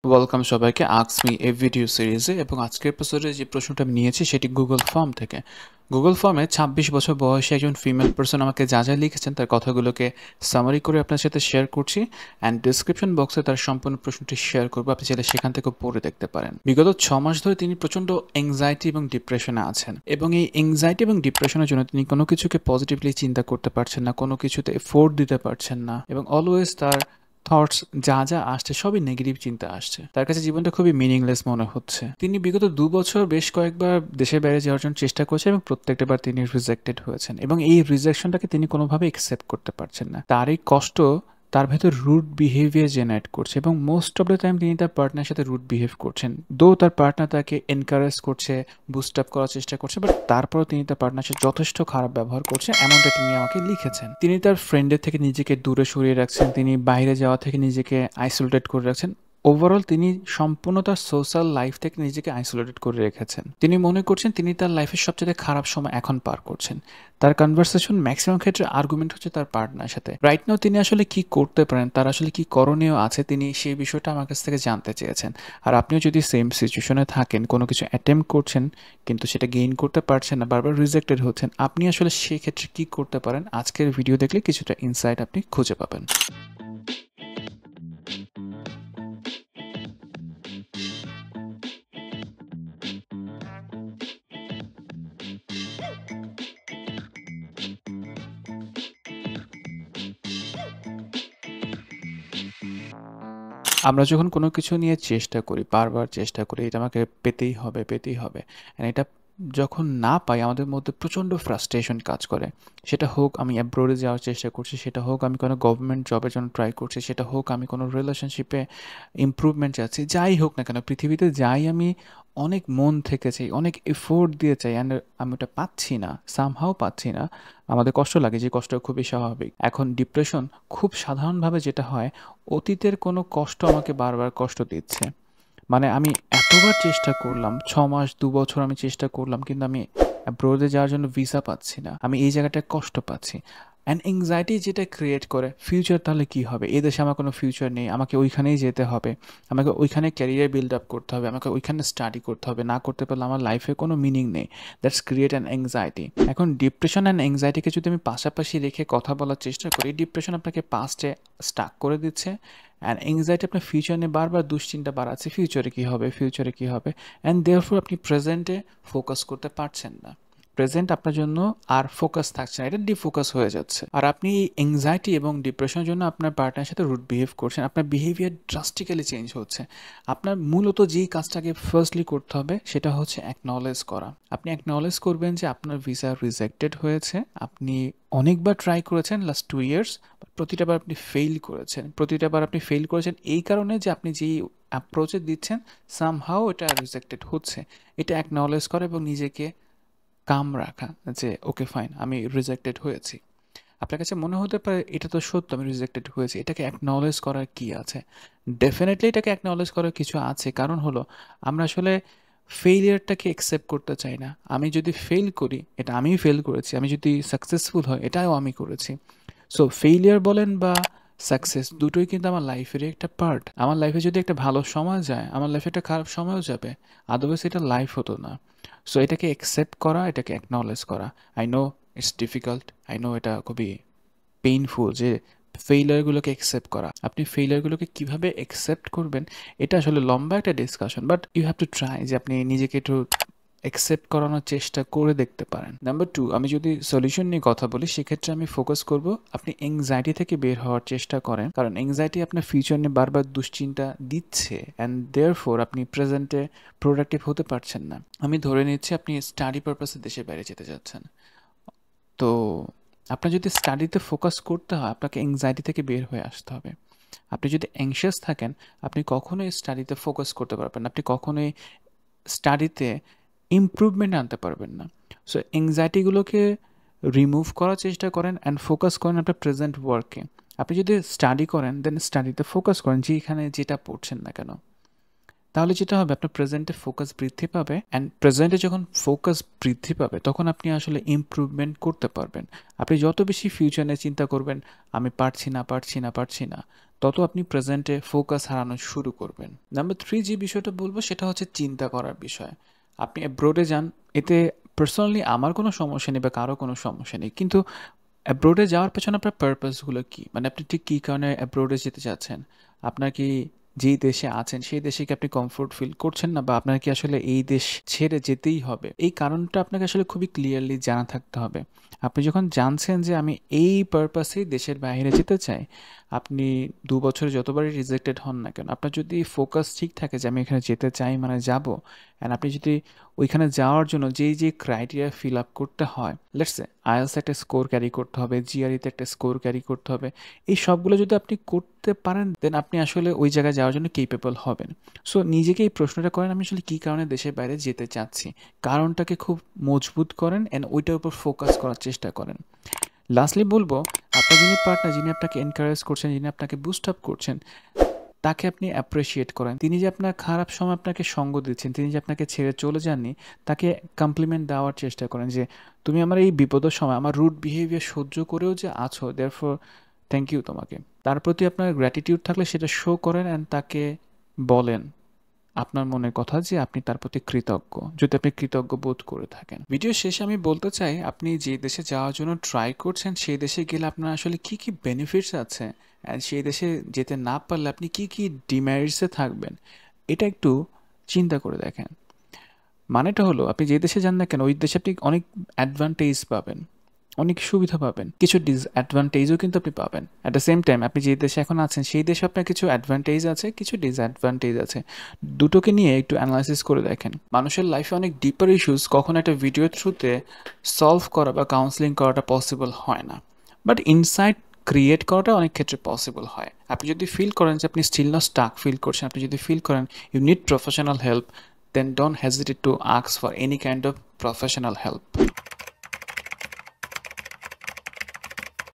Welcome সবাইকে ask me a video সিরিজে। এবং আজকের এপিসোডে যে প্রশ্নটা আমি নিয়েছি সেটি গুগল ফর্ম থেকে। গুগল ফর্মে ২৬ বছর বয়সী একজন ফিমেল পার্সন আমাকে যা যা লিখেছেন তার কথাগুলোকে সামারি করে আপনার সাথে শেয়ার করছি, অ্যান্ড ডিসক্রিপশন বক্সে তার সম্পূর্ণ প্রশ্নটি শেয়ার করবো, আপনি চাইলে সেখান থেকেও পড়ে দেখতে পারেন। বিগত ৬ মাস ধরে তিনি প্রচণ্ড এংজাইটি এবং ডিপ্রেশনে আছেন, এবং এই এংজাইটি এবং ডিপ্রেশনের জন্য তিনি কোনো কিছুকে পজিটিভলি চিন্তা করতে পারছেন না, কোনো কিছুতে এফোর্ট দিতে পারছেন না, এবং অলওয়েজ তার থটস যা যা আসছে সবই নেগেটিভ চিন্তা আসছে। তার কাছে জীবনটা খুবই মিনিংলেস মনে হচ্ছে। তিনি বিগত ২ বছর বেশ কয়েকবার দেশের বাইরে যাওয়ার জন্য চেষ্টা করেছেন এবং প্রত্যেকটা বার তিনি রিজেক্টেড হয়েছেন, এবং এই রিজেকশনটাকে তিনি কোনোভাবে একসেপ্ট করতে পারছেন না। তার এই কষ্ট তার ভেতর রুড বিহেভিয়ার জেনারেট করছে, এবং মোস্ট অফ দ্য টাইম তিনি তার পার্টনারের সাথে রুড বিহেভ করছেন। দো তার পার্টনার তাকে এনকারেজ করছে, বুস্ট আপ করার চেষ্টা করছে, বাট তারপরও তিনি তার পার্টনারের সাথে যথেষ্ট খারাপ ব্যবহার করছেন, এমনটা তিনি আমাকে লিখেছেন। তিনি তার ফ্রেন্ডের থেকে নিজেকে দূরে সরিয়ে রাখছেন, তিনি বাইরে যাওয়া থেকে নিজেকে আইসোলেটেড করে রাখছেন। ওভারঅল তিনি সম্পূর্ণ তার সোশ্যাল লাইফ থেকে নিজেকে আইসোলেটেড করে রেখেছেন। তিনি মনে করছেন তিনি তার লাইফের সবচেয়ে খারাপ সময় এখন পার করছেন। তার কনভারসেশন ম্যাক্সিমাম ক্ষেত্রে আর্গুমেন্ট হচ্ছে তার পার্টনার সাথে। রাইট নাও তিনি আসলে কি করতে পারেন, তার আসলে কি করণীয় আছে, তিনি সেই বিষয়টা আমার কাছ থেকে জানতে চেয়েছেন। আর আপনিও যদি সেম সিচুয়েশনে থাকেন, কোনো কিছু অ্যাটেম্প করছেন কিন্তু সেটা গেইন করতে পারছেন না, বারবার রিজেক্টেড হচ্ছেন, আপনি আসলে সেই ক্ষেত্রে কি করতে পারেন, আজকের ভিডিও দেখলে কিছুটা ইনসাইট আপনি খুঁজে পাবেন। আমরা যখন কোনো কিছু নিয়ে চেষ্টা করি, বারবার চেষ্টা করি, এটা আমাকে পেতেই হবে, পেতেই হবে। অ্যান্ড এটা যখন না পাই আমাদের মধ্যে প্রচণ্ড ফ্রাস্ট্রেশন কাজ করে। সেটা হোক আমি অ্যাব্রোডে যাওয়ার চেষ্টা করছি, সেটা হোক আমি কোনো গভর্নমেন্ট জবের জন্য ট্রাই করছি, সেটা হোক আমি কোনো রিলেশনশিপে ইমপ্রুভমেন্ট চাচ্ছি, যাই হোক না কেন, পৃথিবীতে যাই আমি অনেক মন থেকে চাই, অনেক এফোর্ট দিয়ে চাই, অ্যান্ড আমি ওটা পাচ্ছি না, সামহাও পাচ্ছি না, আমাদের কষ্ট লাগে, যে কষ্ট খুবই স্বাভাবিক। এখন ডিপ্রেশন খুব সাধারণভাবে যেটা হয়, অতীতের কোনো কষ্ট আমাকে বারবার কষ্ট দিচ্ছে। মানে আমি এতবার চেষ্টা করলাম, ৬ মাস ২ বছর আমি চেষ্টা করলাম, কিন্তু আমি অ্যাব্রোডে যাওয়ার জন্য ভিসা পাচ্ছি না, আমি এই জায়গাটায় কষ্ট পাচ্ছি। অ্যান্ড এংজাইটি যেটা ক্রিয়েট করে, ফিউচার তাহলে কি হবে, এই দেশে আমার কোনো ফিউচার নেই, আমাকে ওইখানেই যেতে হবে, আমাকে ওইখানে ক্যারিয়ার বিল্ড আপ করতে হবে, আমাকে ওইখানে স্টাডি করতে হবে, না করতে পারলে আমার লাইফে কোনো মিনিং নেই। That's create an anxiety. এখন ডিপ্রেশন অ্যান্ড এংজাইটিকে যদি আমি পাশাপাশি রেখে কথা বলার চেষ্টা করি, ডিপ্রেশন আপনাকে পাস্টে স্টাক করে দিচ্ছে, অ্যান্ড এংজাইটি আপনার ফিউচার নিয়ে বারবার দুশ্চিন্তা বাড়াচ্ছে, ফিউচারে কী হবে, ফিউচারে কী হবে, অ্যান্ড দেয়ারফর আপনি প্রেজেন্টে ফোকাস করতে পারছেন না। প্রেজেন্ট আপনার জন্য আর ফোকাস থাকছে না, এটা ডিফোকাস হয়ে যাচ্ছে। আর আপনি এই এংজাইটি এবং ডিপ্রেশনের জন্য আপনার পার্টনারের সাথে রুড বিহেভ করছেন, আপনার বিহেভিয়ার ড্রাস্টিক্যালি চেঞ্জ হচ্ছে। আপনার মূলত যেই কাজটাকে ফার্স্টলি করতে হবে সেটা হচ্ছে অ্যাকনলেজ করা। আপনি অ্যাকনলেজ করবেন যে আপনার ভিসা রিজেক্টেড হয়েছে, আপনি অনেকবার ট্রাই করেছেন লাস্ট 2 ইয়ার্স, প্রতিটা বার আপনি ফেইল করেছেন। প্রতিটা বার আপনি ফেইল করেছেন এই কারণে যে আপনি যেই অ্যাপ্রোচে দিচ্ছেন সামহাও এটা রিজেক্টেড হচ্ছে। এটা অ্যাকনলেজ করা এবং নিজেকে কাম রাখা, যে ওকে ফাইন, আমি রিজেক্টেড হয়েছি। আপনার কাছে মনে হতে পারে এটা তো সত্য, আমি রিজেক্টেড হয়েছি, এটাকে অ্যাকনলেজ করার কি আছে? ডেফিনেটলি এটাকে অ্যাকনলেজ করার কিছু আছে, কারণ হলো আমরা আসলে ফেইলিয়ারটাকে অ্যাকসেপ্ট করতে চাই না। আমি যদি ফেল করি, এটা আমিই ফেল করেছি, আমি যদি সাকসেসফুল হয় এটাও আমি করেছি। সো ফেইলিয়ার বলেন বা সাকসেস, দুটোই কিন্তু আমার লাইফেরই একটা পার্ট। আমার লাইফে যদি একটা ভালো সময় যায়, আমার লাইফে একটা খারাপ সময়ও যাবে, আদারওয়াইজ এটা লাইফ হতো না। সো এটাকে অ্যাকসেপ্ট করা, এটাকে অ্যাকনলেজ করা। I know it's difficult, I know এটা খুবই পেইনফুল যে ফেইলিয়ারগুলোকে অ্যাকসেপ্ট করা। আপনি ফেইলিয়ারগুলোকে কীভাবে অ্যাকসেপ্ট করবেন, এটা আসলে লম্বা একটা discussion, but you have to try যে আপনি নিজেকে একটু অ্যাকসেপ্ট করানোর চেষ্টা করে দেখতে পারেন। নাম্বার 2, আমি যদি সলিউশন নিয়ে কথা বলি, সেক্ষেত্রে আমি ফোকাস করব আপনি এংজাইটি থেকে বের হওয়ার চেষ্টা করেন, কারণ এংজাইটি আপনার ফিউচার নিয়ে বারবার দুশ্চিন্তা দিচ্ছে, অ্যান্ড দেয়ারফোর আপনি প্রেজেন্টে প্রোডাক্টিভ হতে পারছেন না। আমি ধরে নিচ্ছি আপনি স্টাডি পারপাসে দেশের বাইরে যেতে যাচ্ছেন, তো আপনার যদি স্টাডিতে ফোকাস করতে হয়, আপনাকে এংজাইটি থেকে বের হয়ে আসতে হবে। আপনি যদি অ্যাংশিয়াস থাকেন, আপনি কখনোই স্টাডিতে ফোকাস করতে পারবেন না, আপনি কখনোই স্টাডিতে ইমপ্রুভমেন্ট আনতে পারবেন না। সো এংজাইটিগুলোকে রিমুভ করার চেষ্টা করেন অ্যান্ড ফোকাস করেন আপনার প্রেজেন্ট ওয়ার্কে। আপনি যদি স্টাডি করেন, দেন স্টাডিতে ফোকাস করেন, যেখানে যেটা পড়ছেন না কেন। তাহলে যেটা হবে, আপনার প্রেজেন্টে ফোকাস বৃদ্ধি পাবে, অ্যান্ড প্রেজেন্টে যখন ফোকাস বৃদ্ধি পাবে তখন আপনি আসলে ইমপ্রুভমেন্ট করতে পারবেন। আপনি যত বেশি ফিউচার নিয়ে চিন্তা করবেন, আমি পারছি না, পারছি না, পারছি না, তত আপনি প্রেজেন্টে ফোকাস হারানো শুরু করবেন। নাম্বার 3 যে বিষয়টা বলবো সেটা হচ্ছে চিন্তা করার বিষয়। আপনি অ্যাব্রোডে যান, এতে পার্সোনালি আমার কোনো সমস্যা নেই বা কারো কোনো সমস্যা নেই। কিন্তু অ্যাব্রোডে যাওয়ার পেছনে আপনার পারপাসগুলো কী? মানে আপনি ঠিক কী কারণে অ্যাব্রোডে যেতে চাচ্ছেন? আপনার কি যেই দেশে আছেন সেই দেশে কি আপনি কমফোর্ট ফিল করছেন না, বা আপনার কি আসলে এই দেশ ছেড়ে যেতেই হবে? এই কারণটা আপনাকে আসলে খুবই ক্লিয়ারলি জানা থাকতে হবে। আপনি যখন জানছেন যে আমি এই পারপাসেই দেশের বাইরে যেতে চাই, আপনি ২ বছরে যতবারই রিজেক্টেড হন না কেন, আপনার যদি ফোকাস ঠিক থাকে যে আমি এখানে যেতে চাই মানে যাবো, অ্যান্ড আপনি যদি ওইখানে যাওয়ার জন্য যেই ক্রাইটেরিয়া ফিল আপ করতে হয়, লেটস সে আইএলটিএস একটা স্কোর ক্যারি করতে হবে, জিআরইতে একটা স্কোর ক্যারি করতে হবে, এই সবগুলো যদি আপনি করতে পারেন দেন আপনি আসলে ওই জায়গায় যাওয়ার জন্য কেপেবল হবেন। সো নিজেকে এই প্রশ্নটা করেন আমি আসলে কী কারণে দেশের বাইরে যেতে চাচ্ছি, কারণটাকে খুব মজবুত করেন অ্যান্ড ওইটার উপর ফোকাস করার চেষ্টা করেন। লাস্টলি বলবো, আপনার যিনি পার্টনার, যিনি আপনাকে এনকারেজ করছেন, যিনি আপনাকে বুস্ট আপ করছেন, তাকে আপনি অ্যাপ্রিসিয়েট করেন। তিনি যে আপনার খারাপ সময় আপনাকে সঙ্গ দিচ্ছেন, তিনি যে আপনাকে ছেড়ে চলে যাননি, তাকে কমপ্লিমেন্ট দেওয়ার চেষ্টা করেন যে তুমি আমার এই বিপদের সময় আমার রুড বিহেভিয়ার সহ্য করেও যে আছো, দেয়ারফর থ্যাংক ইউ তোমাকে। তার প্রতি আপনার গ্র্যাটিটিউড থাকলে সেটা শো করেন অ্যান্ড তাকে বলেন আপনার মনের কথা যে আপনি তার প্রতি কৃতজ্ঞ, যদি আপনি কৃতজ্ঞ বোধ করে থাকেন। ভিডিও শেষে আমি বলতে চাই, আপনি যে দেশে যাওয়ার জন্য ট্রাই করছেন সেই দেশে গেলে আপনার আসলে কি কি বেনিফিটস আছে, অ্যান্ড সেই দেশে যেতে না পারলে আপনি কি কি ডিমেরিটসে থাকবেন, এটা একটু চিন্তা করে দেখেন। মানেটা হলো আপনি যে দেশে যান না কেন ওই দেশে আপনি অনেক অ্যাডভান্টেজ পাবেন, অনেক সুবিধা পাবেন, কিছু ডিসঅ্যাডভান্টেজও কিন্তু আপনি পাবেন। অ্যাট দ্য সেম টাইম আপনি যে দেশে এখন আছেন সেই দেশে আপনার কিছু অ্যাডভান্টেজ আছে, কিছু ডিসঅ্যাডভান্টেজ আছে, দুটোকে নিয়ে একটু অ্যানালাইসিস করে দেখেন। মানুষের লাইফে অনেক ডিপার ইস্যুস কখনো একটা ভিডিওর থ্রুতে সলভ করা বা কাউন্সেলিং করাটা পসিবল হয় না, বাট ইনসাইট ক্রিয়েট করাটা অনেক ক্ষেত্রে পসিবল হয়। আপনি যদি ফিল করেন যে আপনি স্টিল না স্টাক ফিল করছেন, আপনি যদি ফিল করেন you need professional help, then don't hesitate to ask for any kind of professional help.